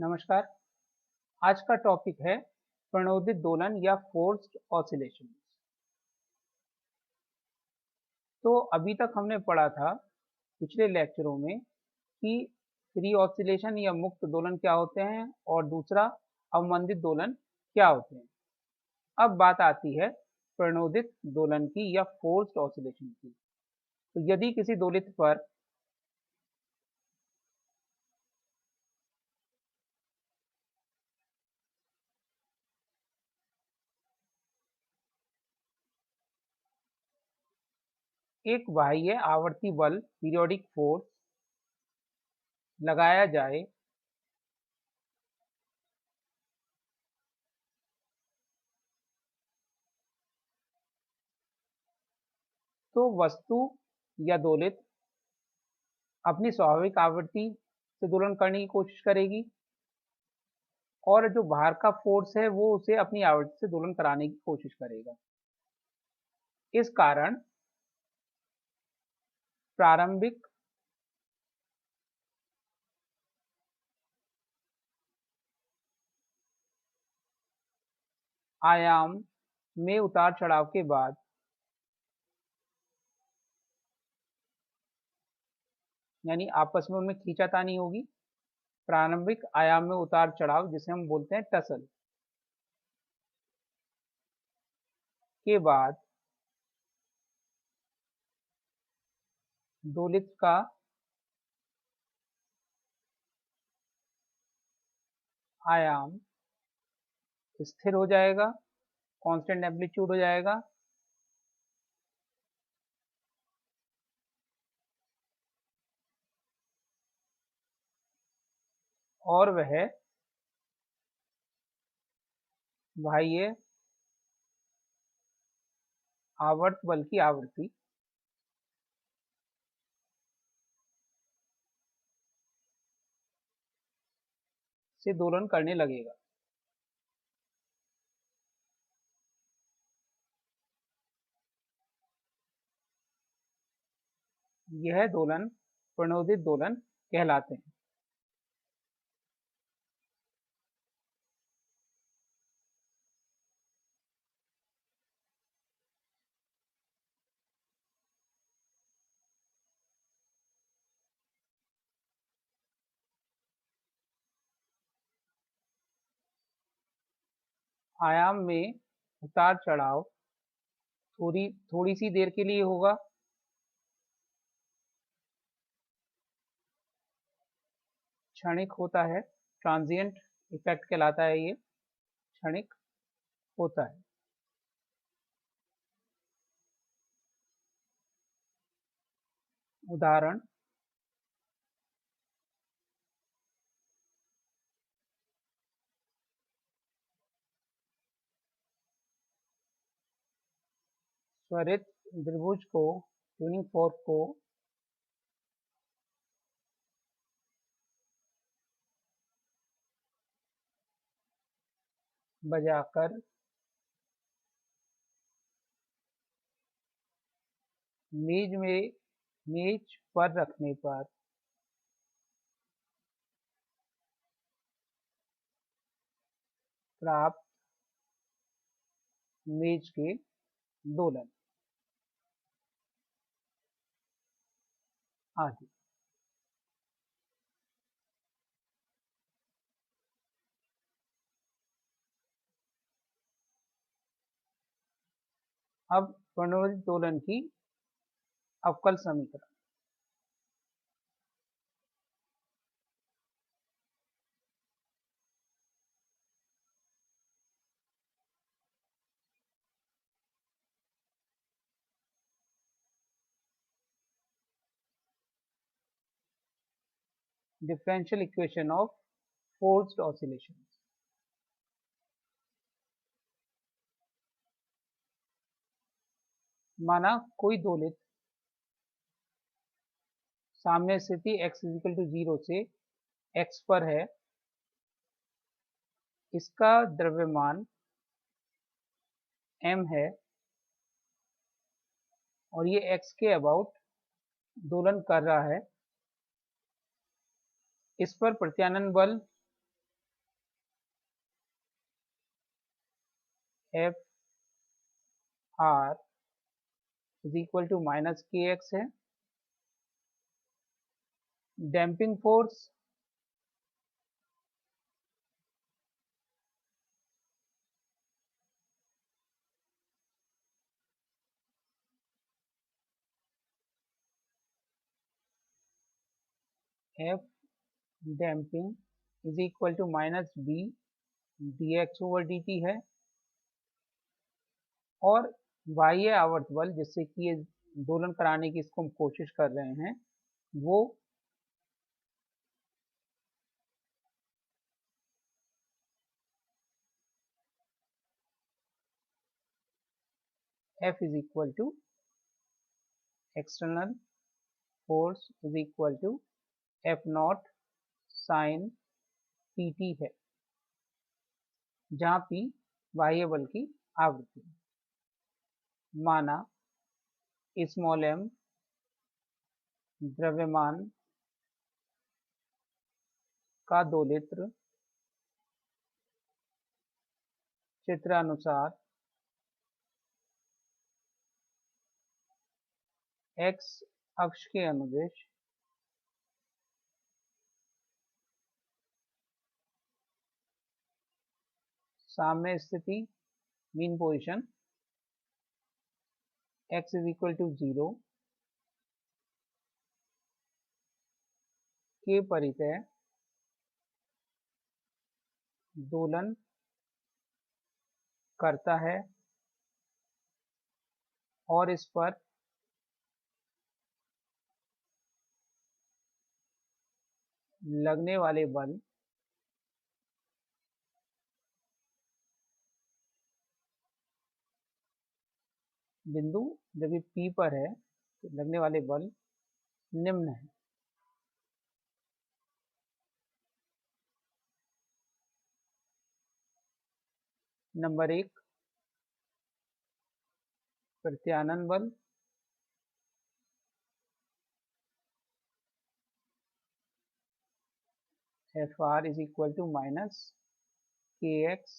नमस्कार। आज का टॉपिक है प्रणोदित दोलन या फोर्स्ड ऑसिलेशन। तो अभी तक हमने पढ़ा था पिछले लेक्चरों में कि फ्री ऑसिलेशन या मुक्त दोलन क्या होते हैं और दूसरा अवमंदित दोलन क्या होते हैं। अब बात आती है प्रणोदित दोलन की या फोर्स्ड ऑसिलेशन की। तो यदि किसी दोलित पर एक बाह्य आवर्ती बल पीरियोडिक फोर्स लगाया जाए तो वस्तु या दोलित अपनी स्वाभाविक आवृत्ति से दोलन करने की कोशिश करेगी और जो बाहर का फोर्स है वो उसे अपनी आवृत्ति से दोलन कराने की कोशिश करेगा। इस कारण प्रारंभिक आयाम में उतार चढ़ाव के बाद यानी आपस में उनमें खींचातानी होगी। प्रारंभिक आयाम में उतार चढ़ाव जिसे हम बोलते हैं टसल के बाद दोलित का आयाम स्थिर हो जाएगा, कांस्टेंट एम्पलीट्यूड हो जाएगा और वह बाह्य आवर्त बल की आवृत्ति से दोलन करने लगेगा। यह दोलन प्रणोदित दोलन कहलाते हैं। आयाम में उतार चढ़ाव थोड़ी सी देर के लिए होगा, क्षणिक होता है, ट्रांजिएंट इफेक्ट कहलाता है। ये क्षणिक होता है। उदाहरण त्वरित त्रिभुज को ट्यूनिंग फोर्क को बजाकर मेज पर रखने पर प्राप्त मेज के दोलन आदि। अब प्रणोदित दोलन की अवकल समीकरण। Differential equation of forced oscillation. माना कोई दोलित साम्य स्थिति x इक्वल टू 0 से x पर है, इसका द्रव्यमान m है और ये x के अबाउट दोलन कर रहा है। इस पर प्रत्यानयन बल F R is equal to minus के एक्स है। Damping force F damping is equal to minus B D x over D T है। और बाह्य आवर्त बल जिससे कि ये दोलन कराने की इसको हम कोशिश कर रहे हैं वो F is equal to external force is equal to F not sine P T है, जहाँ पी बाह्य बल की आवृत्ति है। माना स्मॉल एम द्रव्यमान का दोलित्र चित्रानुसार x अक्ष के अनुदिश साम्य स्थिति mean position x is equal to 0 के परितः दोलन करता है और इस पर लगने वाले बल बिंदु जब ये P पर है तो लगने वाले बल निम्न है। नंबर 1 प्रत्यानयन बल F R is equal to minus के एक्स,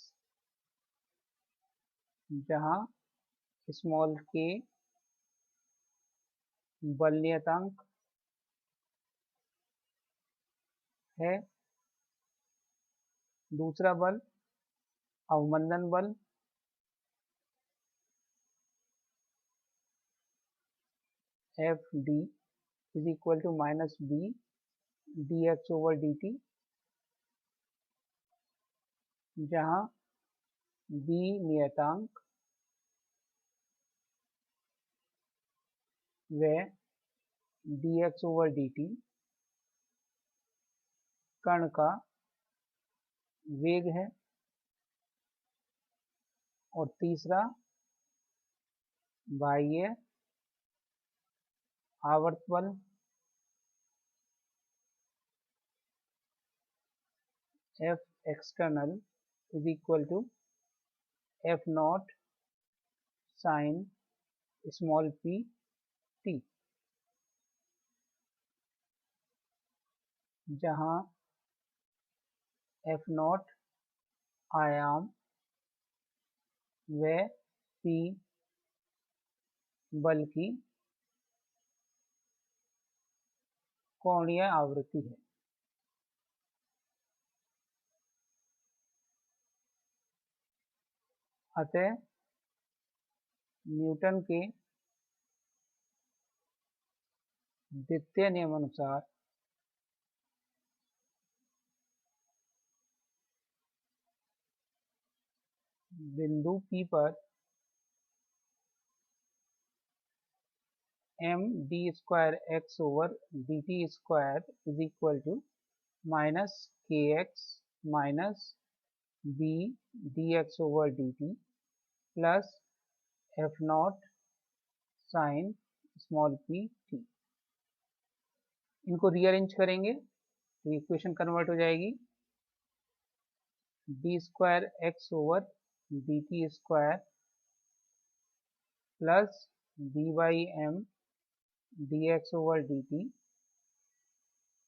जहाँ स्मॉल के बल नियतांक है। दूसरा बल अवमंदन बल F D is equal to minus B D x over D T, जहाँ बी नियतांक व D x over D T कण का वेग है। और तीसरा बाह्य आवर्त बल F external is equal to F not sine small P T, जहाँ एफ नॉट आयाम व पी बल की कोणीय आवृत्ति है। अतः न्यूटन के द्वितीय नियमानुसार बिंदु P पर m d square x over D T square is equal to minus के x minus B D x over D T plus F not sine small P t. इनको रीअरेंज करेंगे तो इक्वेशन कन्वर्ट हो जाएगी D square x over D T square plus d by m d x over D T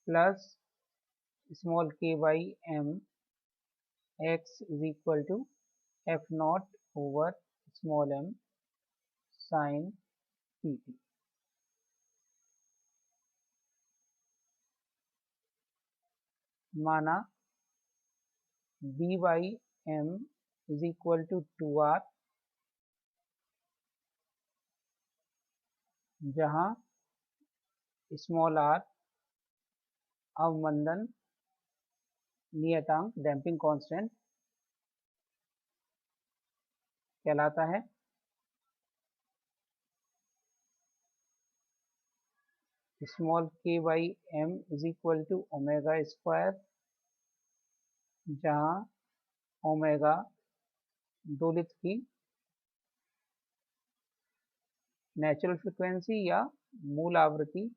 plus small k by m x is equal to F not over small m sign P t. माना b by m is equal to 2r, जहां small r अवमंदन नियतांक damping constant कहलाता है। Small k by m is equal to omega square, जहां omega दोलित की natural frequency या मूल आवृत्ति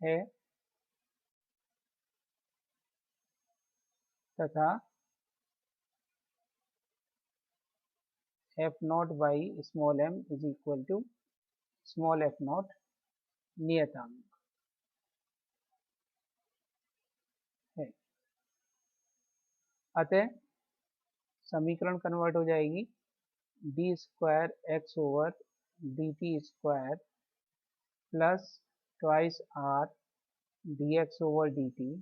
है, तथा F naught by small m is equal to small F naught नियतांक है। अतः समीकरण कन्वर्ट हो जाएगी D square x over D T square plus twice R D x over D T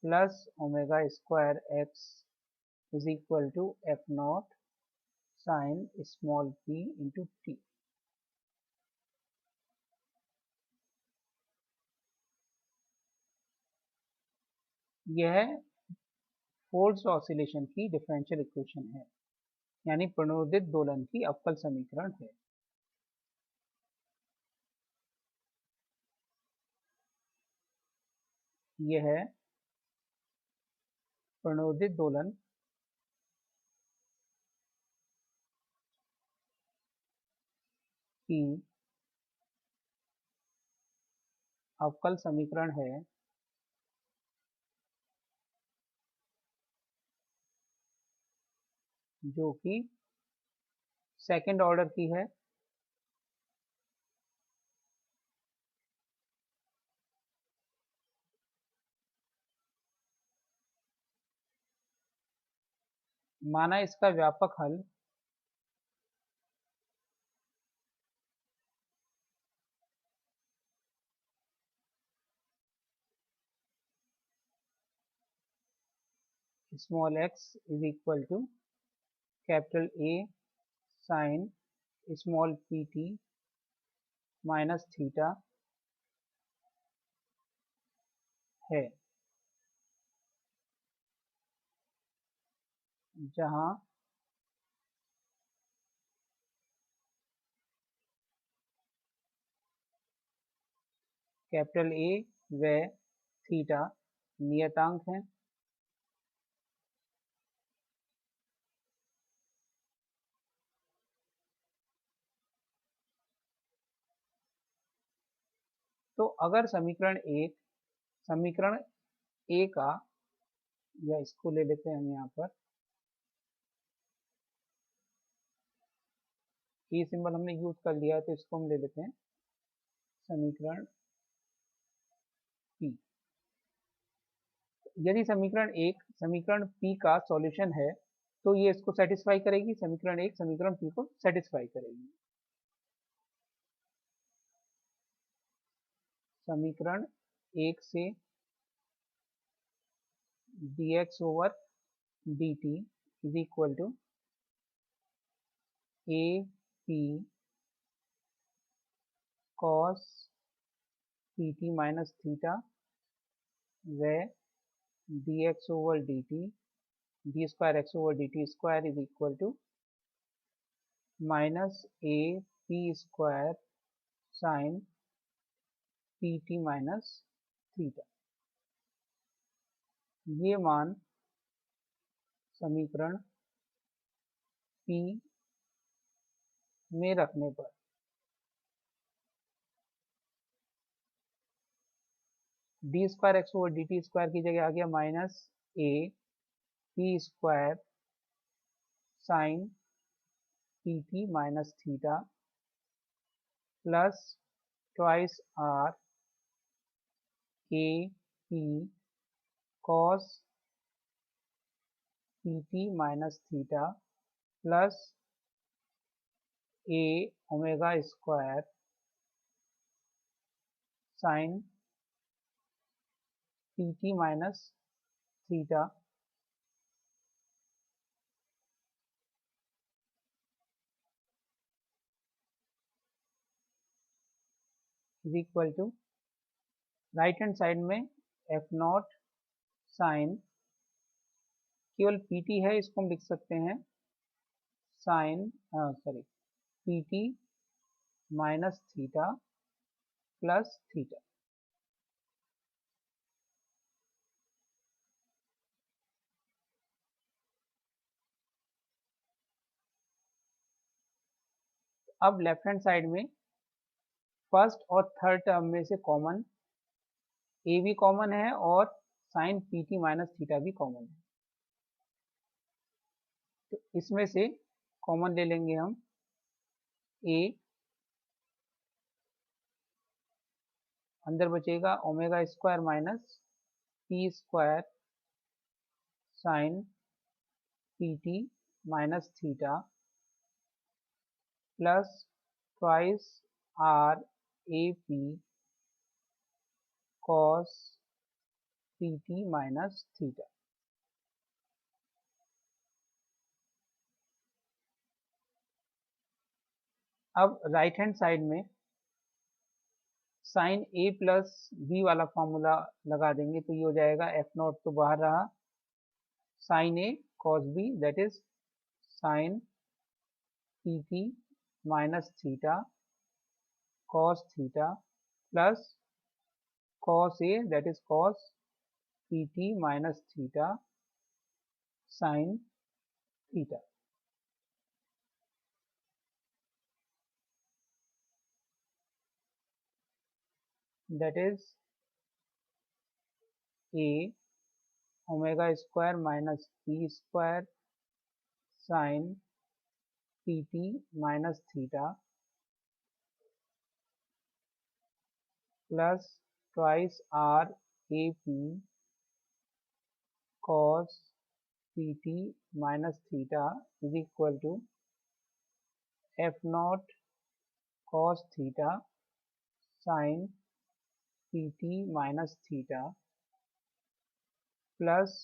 plus omega square X is equal to F not sine small P into T. यह forced oscillation की differential equation है, यानी प्रणोदित दोलन की अवकल समीकरण है। यह प्रणोदित दोलन की अवकल समीकरण है, जो कि सेकंड ऑर्डर की है। माना इसका व्यापक हल small X is equal to capital A sine small P T minus theta है, जहां कैपिटल ए व थीटा नियतांक हैं। तो अगर समीकरण ए का, या इसको ले लेते हैं हम यहाँ पर, ए सिंबल हमने यूज कर लिया है तो इसको हम ले लेते हैं समीकरण पी। यदि समीकरण पी का सॉल्यूशन है तो ये इसको सेटिस्फाई करेगी, समीकरण एक समीकरण पी को सेटिस्फाई करेगी। समीकरण एक से dx over dt is equal to A P cos P T minus theta व dx over dt D square x over D T square is equal to minus A P square sine P T minus theta. ये मान समीकरण P में रखने पर D square x over D T square की जगह आ गया minus A P square sine P T minus theta plus twice R A P cos P T minus theta plus A omega square sine P T minus theta is equal to right hand side में F not sine, केवल P T है, इसको हम लिख सकते हैं sine P T minus theta plus theta. अब left hand side में फर्स्ट और थर्ड टर्म में से कॉमन ए भी कॉमन है और sine P T minus theta भी कॉमन है, तो इसमें से कॉमन ले लेंगे हम ए, अंदर बचेगा omega square minus P square sine P T minus theta plus twice R A P cos P T minus theta. अब राइट हैंड साइड में साइन ए प्लस बी वाला फॉर्मूला लगा देंगे, तो ये हो जाएगा एफ नॉट तो बाहर रहा, sine A cos B that is sine P T minus theta cos theta plus cos A that is cos P T minus theta sine theta. That is A omega square minus P square sine P T minus theta plus twice R A P cos P T minus theta is equal to F not cos theta sine P T minus theta plus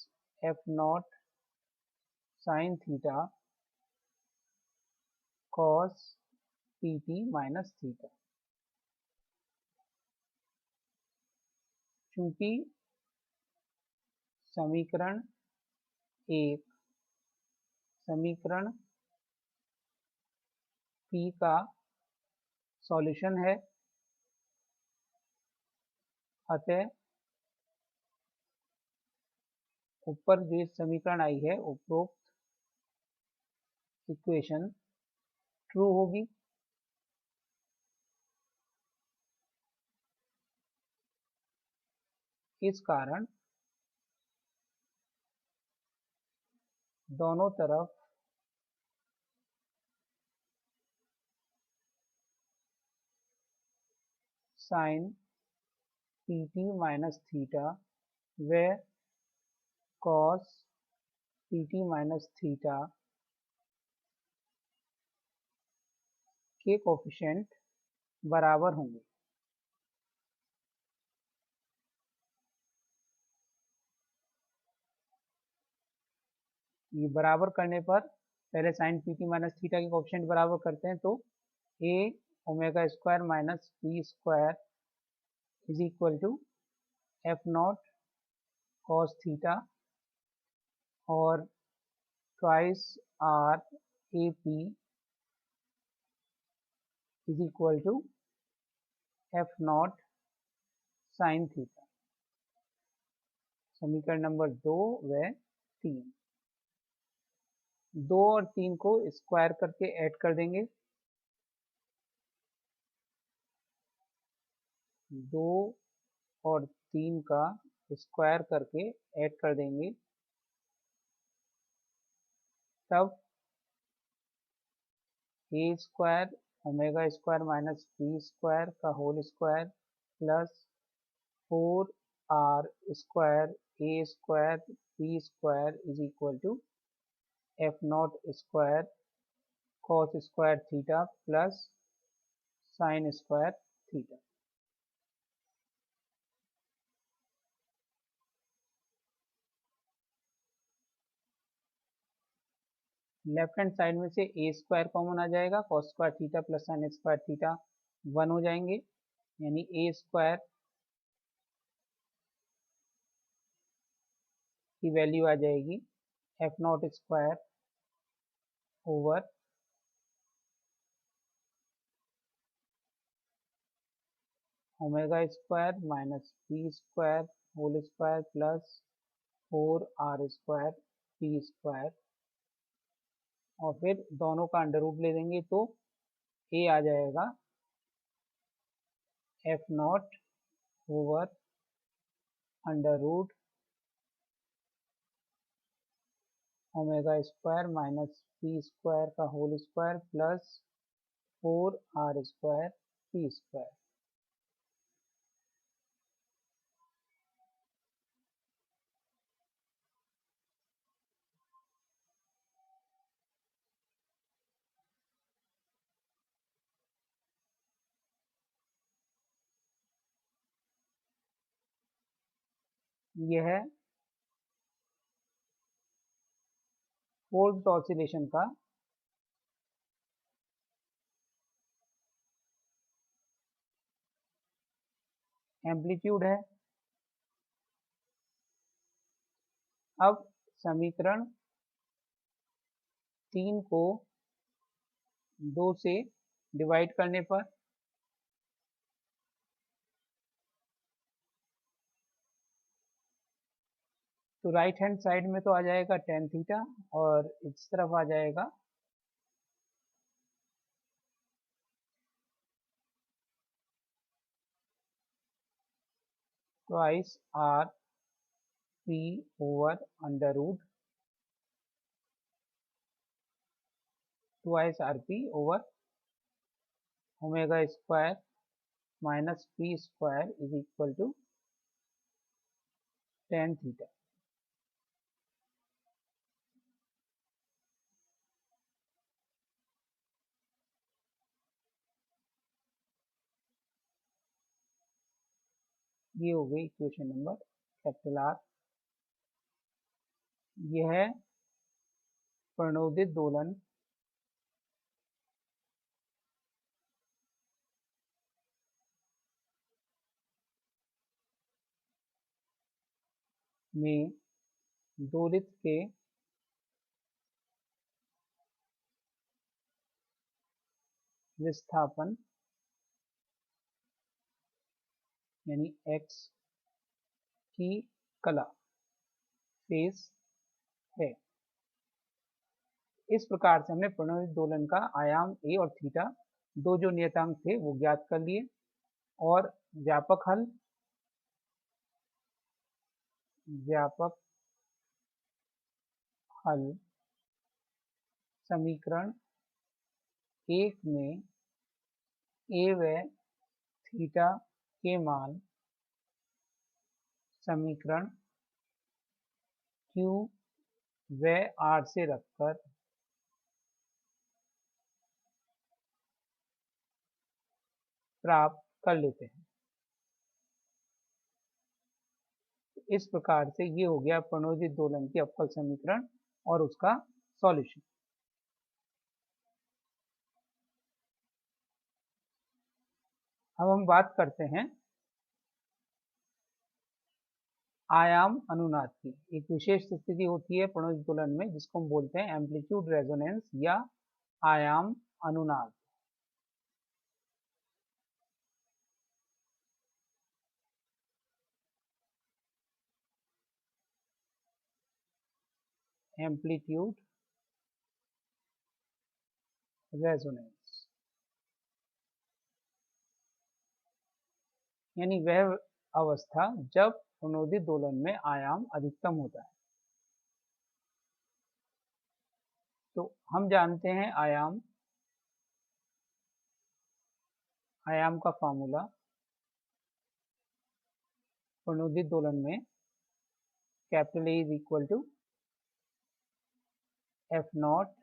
F not sine theta cos P T minus theta. चूंकि समीकरण एक समीकरण P का solution है, अतः ऊपर जो समीकरण आई है उपरोक्त इक्वेशन ट्रू होगी। इस कारण दोनों तरफ sine P T minus theta व cos P T minus theta के कोफिशिएंट बराबर होंगे। ये बराबर करने पर पहले sine P T minus theta के कोफिशिएंट बराबर करते हैं, तो a omega square minus P square is equal to F not cos theta और twice R A p is equal to F not sine theta. समीकरण नंबर 2 व 3, 2 और 3 को स्क्वायर करके ऐड कर देंगे, 2 और 3 का स्क्वायर करके ऐड कर देंगे, तब a square omega square minus P square का whole square plus 4 r square a square P square is equal to F not square cos square theta plus sine square theta. Left hand side में से a square common आ जाएगा, cos square theta plus sine square theta 1 हो जाएंगे, यानी ए square की value आ जाएगी F not square over omega square minus P square whole square plus 4r square P square, और फिर दोनों का अंडर रूट ले देंगे तो ए आ जाएगा f not over under root omega square minus P square का whole square plus 4r square P square. यह है फोर्स्ड ऑसिलेशन का एम्पलीट्यूड है। अब समीकरण 3 को 2 से डिवाइड करने पर तो राइट हैंड साइड में तो आ जाएगा टेन थीटा और इस तरफ आ जाएगा twice R P over under root twice R P over omega square minus P square is equal to tan theta. ये हो गई इक्वेशन नंबर कैपिटल आर। यह है प्रणोदित दोलन में दोलित के विस्थापन यानी एक्स की कला फेस है। इस प्रकार से हमने प्रणोदित दोलन का आयाम ए और थीटा दो जो नियतांक थे वो ज्ञात कर लिए, और व्यापक हल समीकरण 1 में ए व थीटा के मान समीकरण क्यू व आर से रखकर प्राप्त कर लेते हैं। इस प्रकार से ये हो गया प्रणोदित दोलन की अवकल समीकरण और उसका सॉल्यूशन। अब हम बात करते हैं आयाम अनुनाद की। एक विशेष स्थिति होती है प्रणोदित दोलन में जिसको हम बोलते हैं एम्पलीट्यूड रेजोनेंस या आयाम अनुनाद। एम्पलीट्यूड रेजोनेंस यानी वह अवस्था जब प्रणोदित दोलन में आयाम अधिकतम होता है। तो हम जानते हैं आयाम का फॉर्मूला प्रणोदित दोलन में capital a is equal to F not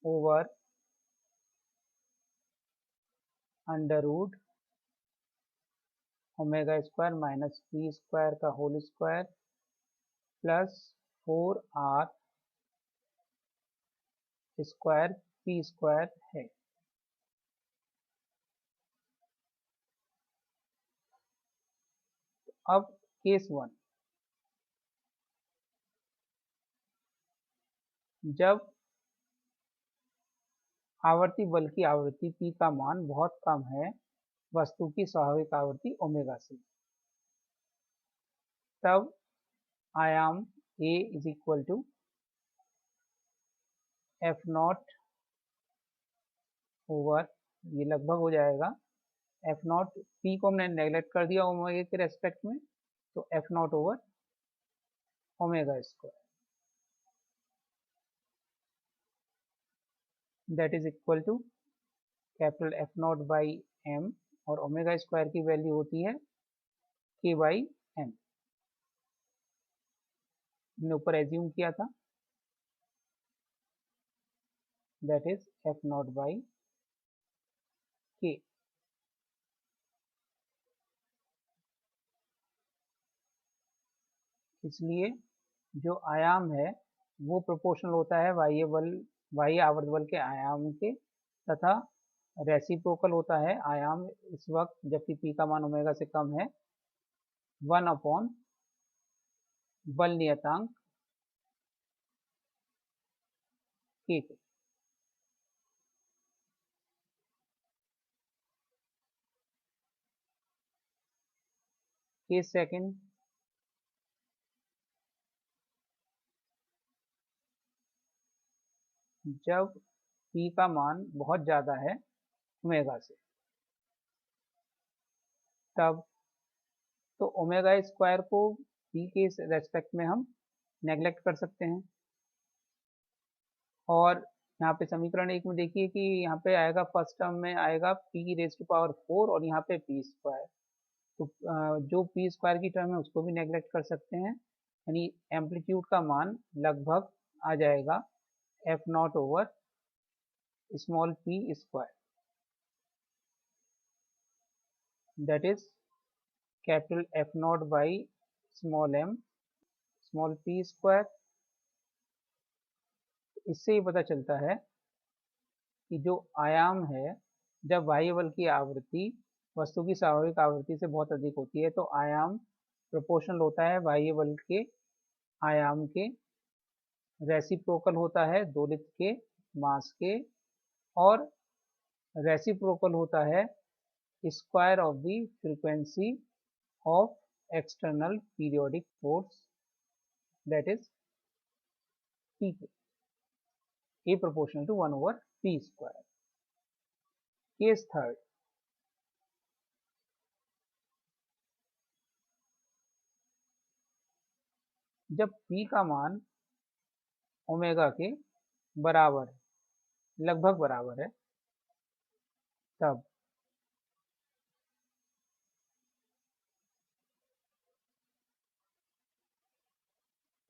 over under root omega square minus P square का whole square plus 4r square P square है। अब केस 1, जब आवर्ती बल की आवृत्ति P का मान बहुत कम है वस्तु की स्वाभाविक आवृत्ति ओमेगा से, तब आयाम A is equal to F not over, ये लगभग हो जाएगा, एफ नॉट पी को हमने नेग्लेक्ट कर दिया ओमेगा के रेस्पेक्ट में, तो F not over omega square, that is equal to capital F naught by M, और ओमेगा स्क्वायर की वैल्यू होती है के बाई एम, हमने ऊपर एज्यूम किया था, that is F naught by के। इसलिए जो आयाम है वो प्रोपोर्शनल होता है बाह्य आवर्त बल के आयाम के, तथा रेसिप्रोकल होता है आयाम इस वक्त जबकि पी का मान ओमेगा से कम है 1 अपॉन बल नियतांक के। केस सेकंड, जब P का मान बहुत ज़्यादा है ओमेगा से, तब तो ओमेगा स्क्वायर को P के रेस्पेक्ट में हम नेग्लेक्ट कर सकते हैं, और यहाँ पे समीकरण 1 में देखिए कि यहाँ पे आएगा फर्स्ट टर्म में आएगा P रेज टू पावर 4 और यहाँ पे P स्क्वायर, तो जो P स्क्वायर की टर्म है उसको भी नेग्लेक्ट कर सकते हैं, यानी एम्पलीट्यूड का मान लगभग आ जाएगा f not over small p square, that is capital F naught by small m small p square. इससे ही पता चलता है कि जो आयाम है, जब बाह्य बल की आवृत्ति वस्तु की स्वाभाविक आवृत्ति से बहुत अधिक होती है तो आयाम प्रोपोर्शनल होता है बाह्य बल के आयाम के, रेसिप्रोकल होता है दोलित के मास के, और रेसिप्रोकल होता है square of the frequency of external periodic force, that is P, A proportional to 1 over P square। Case third, जब P का मान ओमेगा के बराबर है, लगभग बराबर है, तब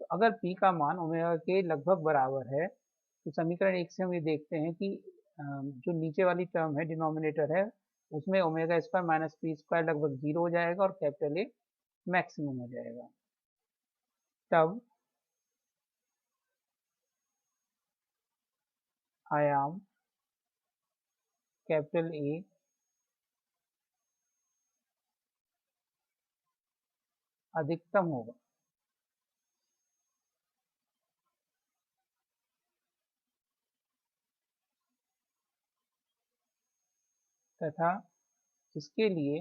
तो अगर P का मान ओमेगा के लगभग बराबर है तो समीकरण 1 से हम ये देखते हैं कि जो नीचे वाली टर्म है डिनोमिनेटर है उसमें omega square minus P square लगभग 0 हो जाएगा और कैपिटल ए मैक्सिमम हो जाएगा, तब आयाम कैपिटल ए अधिकतम होगा, तथा इसके लिए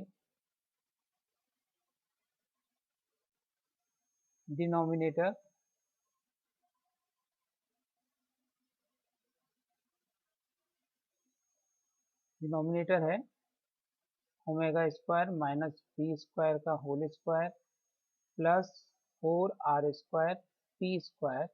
डिनोमिनेटर है omega square minus P square का whole square plus 4r square P square,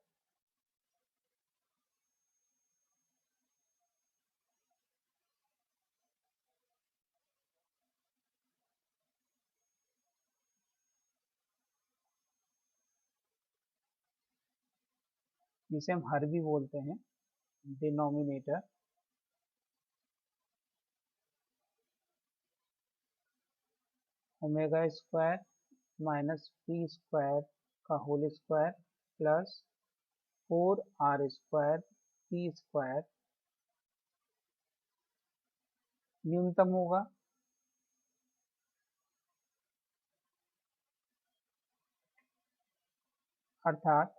जिसे हम हर भी बोलते हैं, denominator omega square minus P square का whole square plus 4r square P square न्यूनतम होगा, अर्थात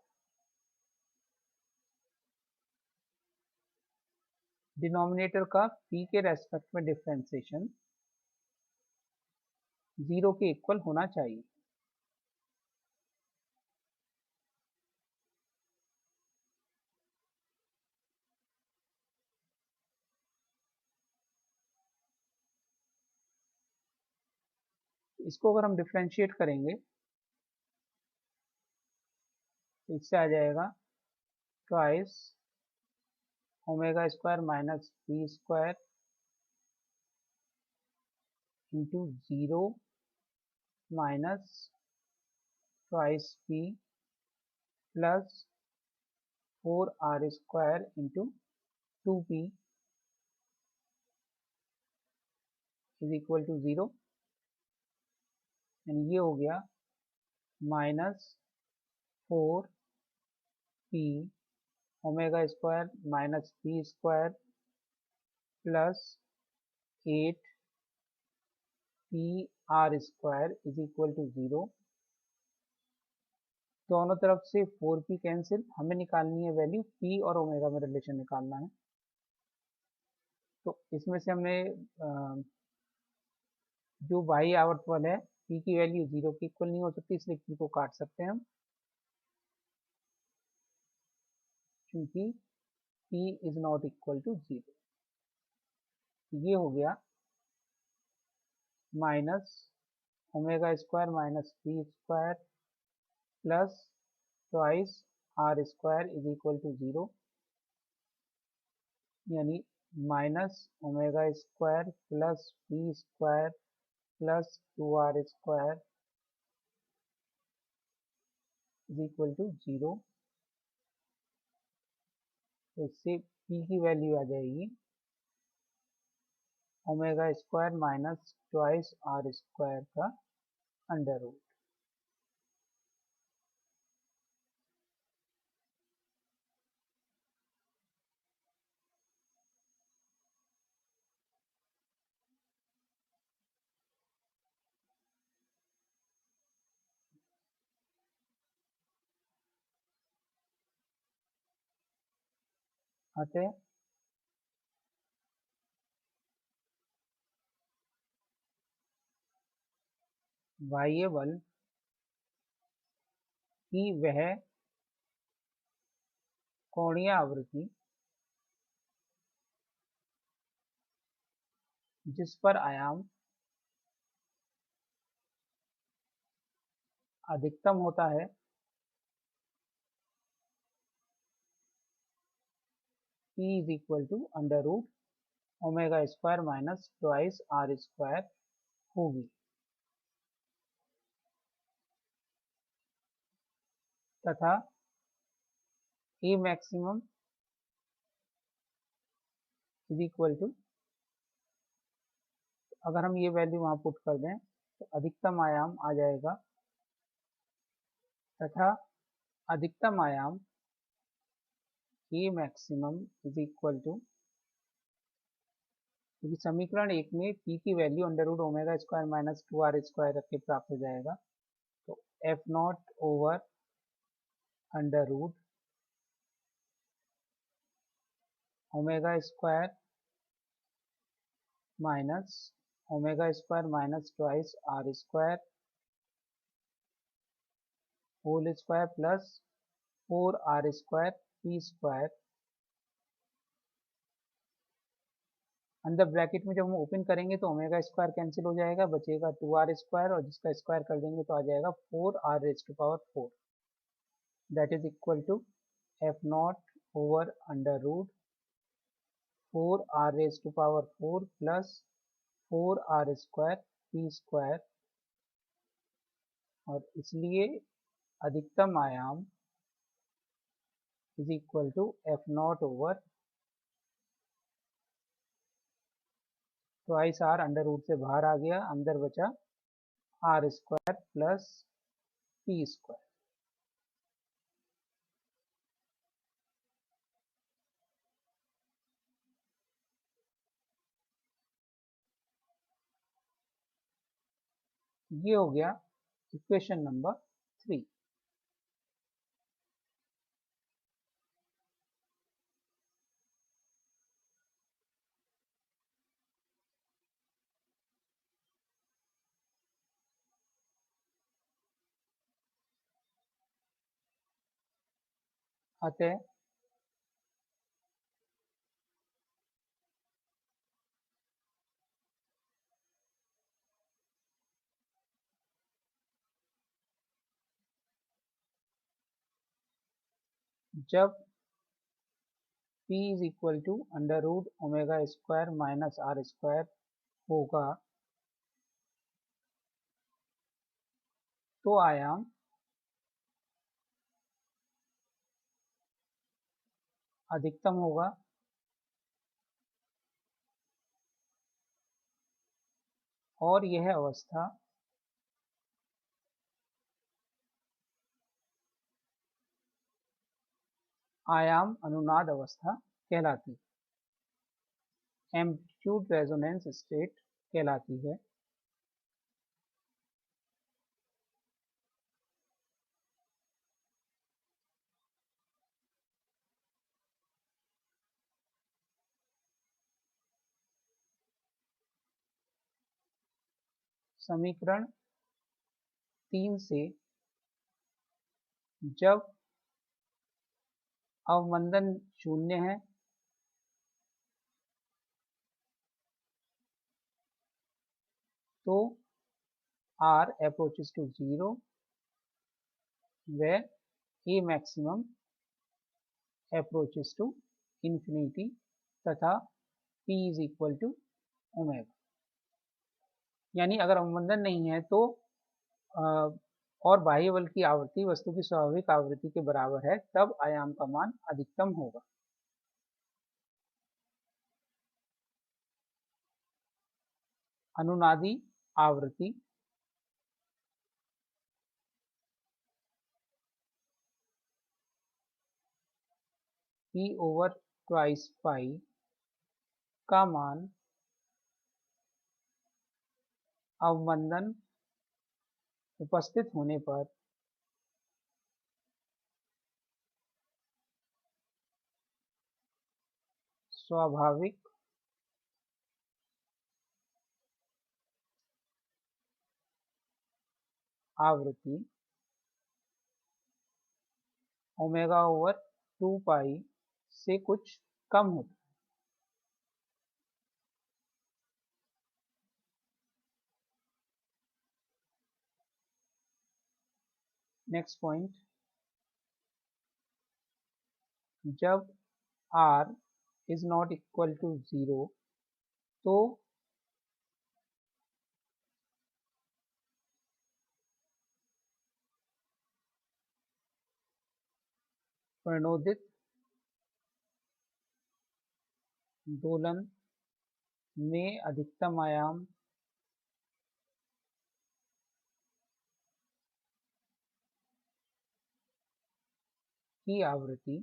डिनोमिनेटर का p के रेस्पेक्ट में डिफ्रेंसिएशन 0 के इक्वल होना चाहिए। इसको अगर हम डिफ्रेंशिएट करेंगे तो इससे आ जाएगा twice omega square minus P square into 0 minus twice P plus 4r square into 2p is equal to 0, यानी ये हो गया minus 4p omega square minus P square plus 8p r square is equal to 0। दोनों तरफ से 4p cancel, हमें निकालनी है वैल्यू p और ओमेगा में रिलेशन निकालना है। तो इसमें से हमने जो बाई आवर्तफल है p की वैल्यू 0 के इक्वल नहीं हो सकती, इसलिए p को काट सकते हैं हम, क्योंकि p is not equal to 0। ये हो गया minus omega square minus P square plus twice r square is equal to 0, यानी minus omega square plus P square plus 2r square is equal to 0। तो इससे p की value आ जाएगी omega square minus twice r square का under root. अतः बाह्य बल की वह कोणीय आवृत्ति जिस पर आयाम अधिकतम होता है p is equal to under root omega square minus twice r square होगी, तथा a maximum is equal to, अगर हम ये वैल्यू वहां पुट कर दें तो अधिकतम आयाम आ जाएगा, तथा अधिकतम आयाम a maximum is equal to, क्योंकि समीकरण एक में p की value under root omega square minus 2r square रख के प्राप्त हो जाएगा, तो F not over under root omega square minus omega square minus twice r square whole square plus 4r square P square, अंदर ब्रैकेट में जब हम ओपन करेंगे तो ओमेगा स्क्वायर कैंसिल हो जाएगा, बचेगा 2r स्क्वायर, और जिसका स्क्वायर कर देंगे तो आ जाएगा 4r raise to power 4, that is equal to F not over under root 4r raise to power 4 plus 4r square P square, और इसलिए अधिकतम आयाम is equal to F not over twice R, under root से बाहर आ गया, अंदर बचा R square plus P square. ये हो गया इक्वेशन नंबर 3। अतः जब P is equal to under root omega square minus R square होगा तो आयाम अधिकतम होगा, और यह अवस्था आयाम अनुनाद अवस्था कहलाती है, एम्पलीट्यूड रेजोनेंस स्टेट कहलाती है। समीकरण 3 से जब अवमंदन शून्य है तो R approaches to 0 where A maximum approaches to infinity तथा P is equal to omega. यानी अगर अवमंदन नहीं है तो और बाह्य बल की आवृत्ति वस्तु की स्वाभाविक आवृत्ति के बराबर है, तब आयाम का मान अधिकतम होगा। अनुनादी आवृत्ति P ओवर ट्वाइस पाई का मान अवमंदन उपस्थित होने पर स्वाभाविक आवृत्ति ओमेगा ओवर 2 पाई से कुछ कम होता है। नेक्स्ट पॉइंट, जब R is not equal to 0 तो प्रणोदित दोलन में अधिकतम आयाम की आवृत्ति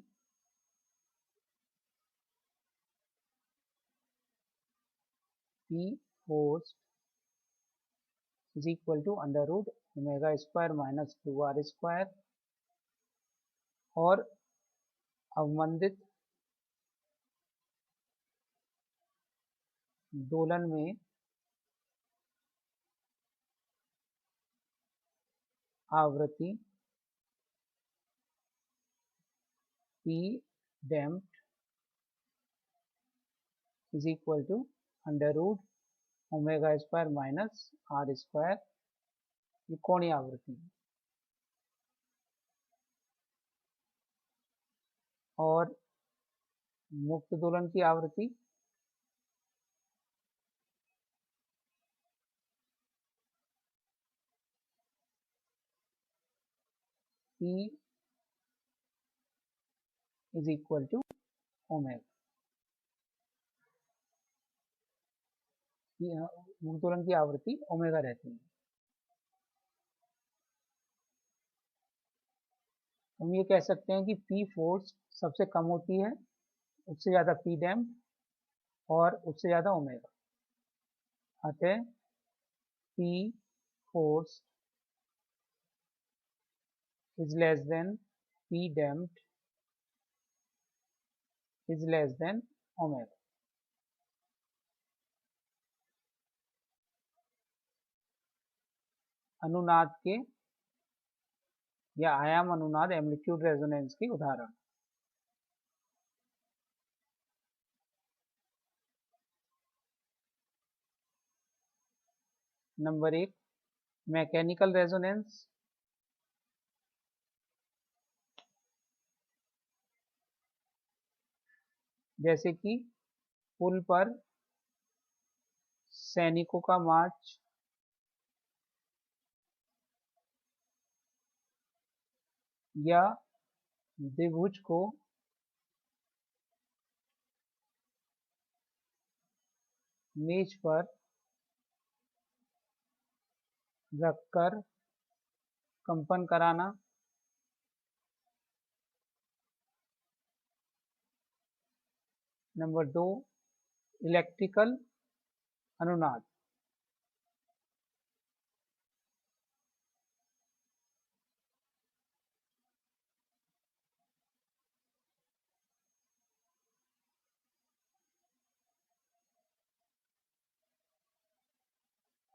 P force is equal to under root omega square minus 2R square, और अवमंदित दोलन में आवृत्ति P damped is equal to under root omega square minus R square, ये कोणीय आवृत्ति है। और मुक्त दोलन की आवृत्ति P is equal to omega. मुक्त दोलन की आवृत्ति ओमेगा रहती है। हम ये कह सकते हैं कि पी फोर्स सबसे कम होती है, उससे ज़्यादा पी डैम्प और उससे ज़्यादा ओमेगा। अतः P force is less than P damped is less than omega. अनुनाद के या आयाम अनुनाद एम्पलीट्यूड रेजोनेंस के उदाहरण। नंबर 1, मैकेनिकल रेजोनेंस, जैसे कि पुल पर सैनिकों का मार्च, या द्विभुज को मेज पर रखकर कंपन कराना। नंबर 2, इलेक्ट्रिकल अनुनाद,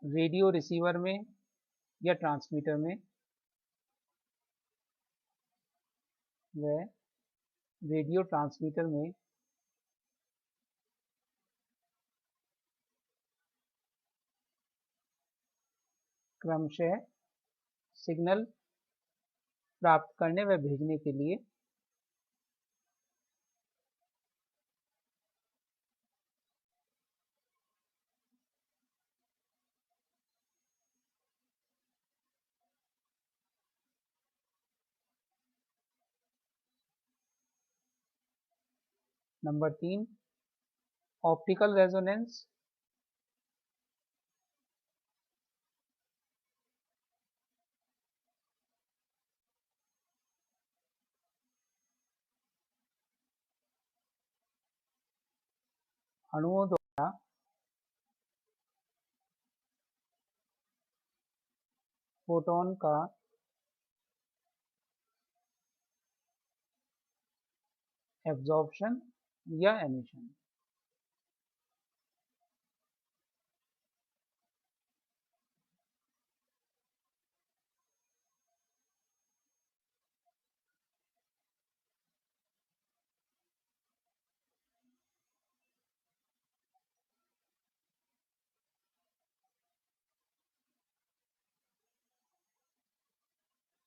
रेडियो रिसीवर में या ट्रांसमीटर में व रेडियो ट्रांसमीटर में क्रमशः सिग्नल प्राप्त करने व भेजने के लिए नंबर 3, ऑप्टिकल रेजोनेंस, अणुओं द्वारा फोटोन का एब्जॉर्प्शन या एमिशन।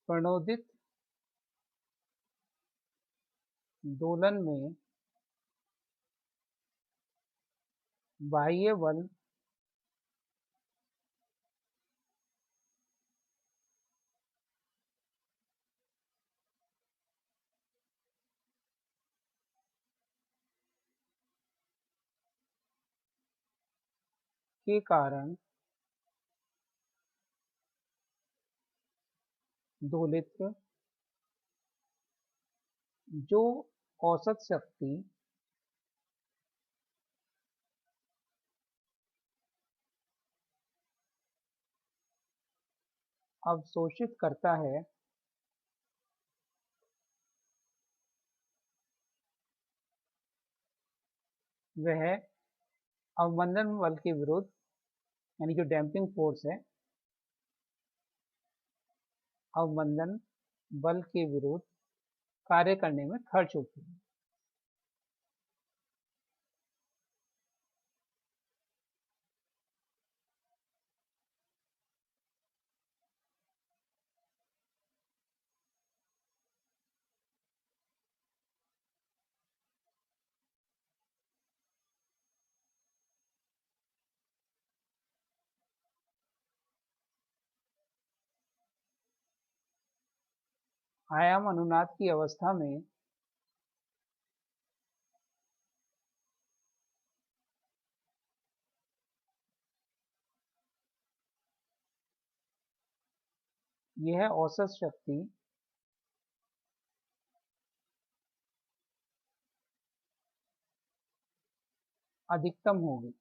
प्रणोदित दोलन में बाह्य बल के कारण दोलित्र जो औसत शक्ति अवशोषित करता है वह अवमंदन बल के विरुद्ध, यानी जो डैम्पिंग फोर्स है, अवमंदन बल के विरुद्ध कार्य करने में खर्च होती है। आयाम अनुनाद की अवस्था में यह औसत शक्ति अधिकतम होगी।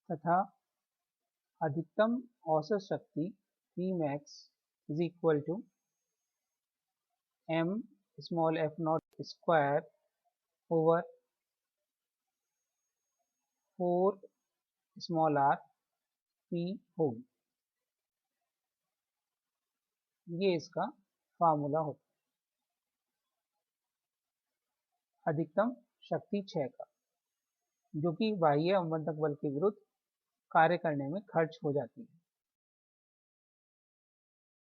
तथा अधिकतम औसत शक्ति Pmax is equal to m small f naught square over 4 small r p होगी। ये इसका फार्मूला होता है अधिकतम शक्ति क्षय का, जो कि बाह्य अवमंदक बल के विरुद्ध कार्य करने में खर्च हो जाती है।